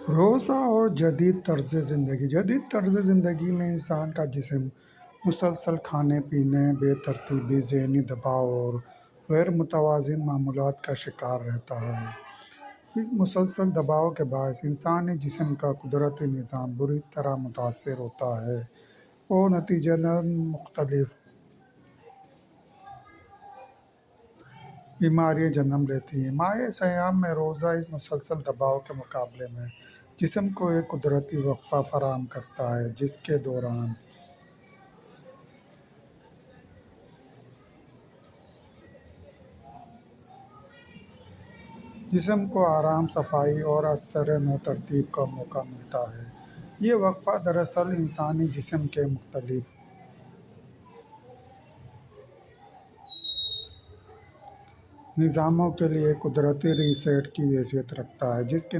रोज़ा और जदीद तर्ज़ ज़िंदगी जदीद तर्ज़ ज़िंदगी में इंसान का जिस्म मुसलसल खाने-पीने, बेतरतीबी, ज़हनी दबाव और गैर मुतवाज़िन मामूलात का शिकार रहता है। इस मुसलसल दबाव के बायस इंसानी जिस्म का कुदरती निज़ाम बुरी तरह मुतासर होता है और नतीजतन मुख्तलिफ बीमारियाँ जन्म लेती हैं। माह सयाम में रोज़ा इस मुसलसल दबाव के मुकाबले में जिस्म को एक कुदरती वक़्फ़ा फ़राहम करता है, जिसके दौरान जिस्म को आराम, सफाई और असर नौ तरतीब का मौका मिलता है। ये वक़्फ़ा दरअसल इंसानी जिस्म के मुख्तलिफ निज़ामों के लिए कुदरती रीसेट की हैसियत रखता है, जिसके